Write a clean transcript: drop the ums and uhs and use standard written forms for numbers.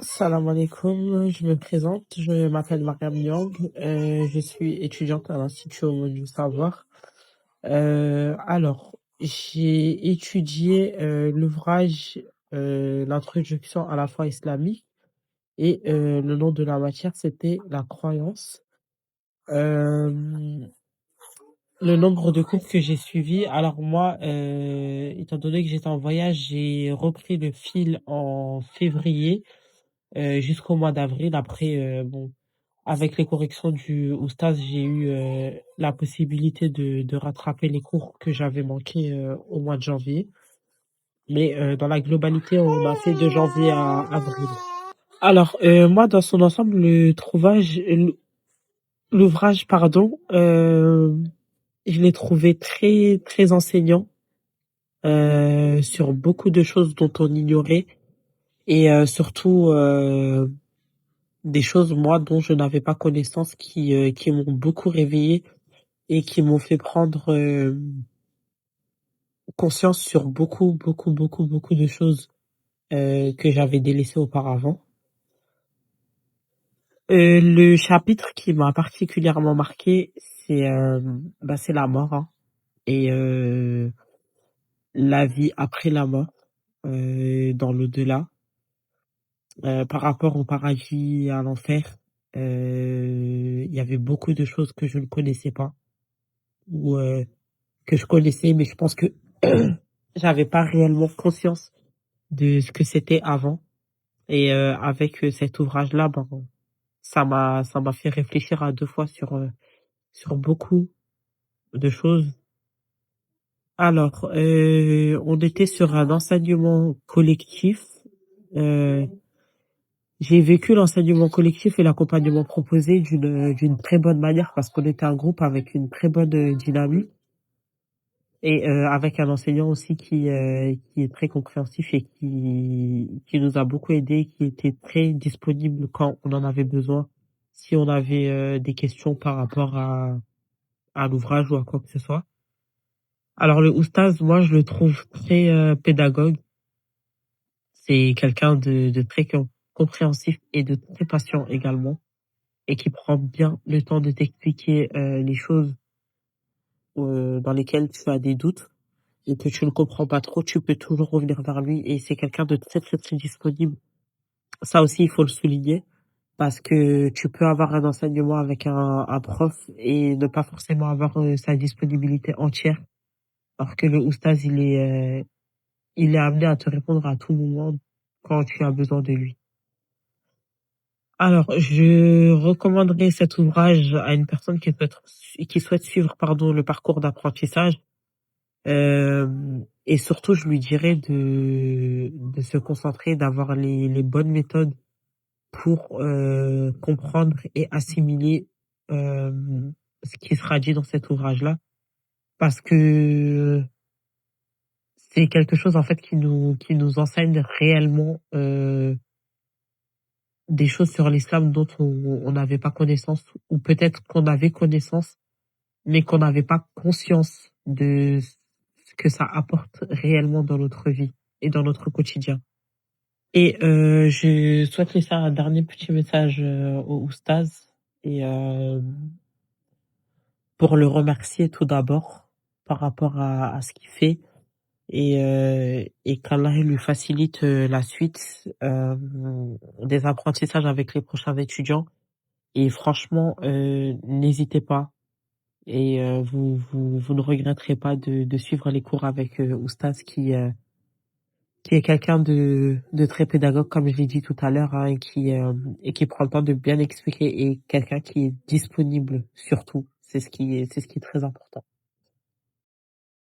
Salam alaikum, je me présente, je m'appelle Mariam Niang, je suis étudiante à l'Institut du Savoir. J'ai étudié l'ouvrage L'introduction à la foi islamique et le nom de la matière c'était la croyance. Euh, le nombre de cours que j'ai suivis, alors moi, étant donné que j'étais en voyage, j'ai repris le fil en février jusqu'au mois d'avril. Après, bon, avec les corrections du oustaz, j'ai eu la possibilité de rattraper les cours que j'avais manqués au mois de janvier. Mais dans la globalité, on a fait de janvier à avril. Alors, moi, dans son ensemble, l'ouvrage, pardon, je l'ai trouvé très, très enseignant sur beaucoup de choses dont on ignorait et surtout des choses, moi, dont je n'avais pas connaissance qui m'ont beaucoup réveillé et qui m'ont fait prendre conscience sur beaucoup, beaucoup, beaucoup, beaucoup de choses que j'avais délaissées auparavant. Le chapitre qui m'a particulièrement marqué, c'est la mort, hein, et la vie après la mort, dans l'au-delà, par rapport au paradis et à l'enfer. Il y avait beaucoup de choses que je ne connaissais pas ou que je connaissais, mais je pense que j'avais pas réellement conscience de ce que c'était avant. Et avec cet ouvrage-là, ben, ça m'a fait réfléchir à deux fois sur beaucoup de choses. Alors, on était sur un enseignement collectif. Euh, j'ai vécu l'enseignement collectif et l'accompagnement proposé d'une très bonne manière parce qu'on était un groupe avec une très bonne dynamique. Et avec un enseignant aussi qui est très compréhensif et qui nous a beaucoup aidés, qui était très disponible quand on en avait besoin, si on avait des questions par rapport à l'ouvrage ou à quoi que ce soit. Alors le oustaz, moi je le trouve très pédagogue. C'est quelqu'un de très compréhensif et de très patient également, et qui prend bien le temps de t'expliquer les choses dans lesquelles tu as des doutes et que tu ne comprends pas trop, tu peux toujours revenir vers lui et c'est quelqu'un de très très très disponible. Ça aussi, il faut le souligner parce que tu peux avoir un enseignement avec un prof et ne pas forcément avoir sa disponibilité entière, alors que le oustaz, il est amené à te répondre à tout moment quand tu as besoin de lui. Alors, je recommanderais cet ouvrage à une personne qui souhaite suivre, pardon, le parcours d'apprentissage. Et surtout, je lui dirais de se concentrer, d'avoir les bonnes méthodes pour comprendre et assimiler euh, ce qui sera dit dans cet ouvrage-là, parce que c'est quelque chose en fait qui nous enseigne réellement des choses sur l'islam dont on n'avait pas connaissance, ou peut-être qu'on avait connaissance, mais qu'on n'avait pas conscience de ce que ça apporte réellement dans notre vie et dans notre quotidien. Et je souhaite laisser un dernier petit message au oustaz et pour le remercier tout d'abord par rapport à ce qu'il fait et qu'Allah lui facilite la suite des apprentissages avec les prochains étudiants. Et franchement, n'hésitez pas et vous ne regretterez pas de suivre les cours avec oustaz qui est quelqu'un de très pédagogue, comme je l'ai dit tout à l'heure, hein, et qui prend le temps de bien expliquer, et quelqu'un qui est disponible surtout. C'est ce qui est très important.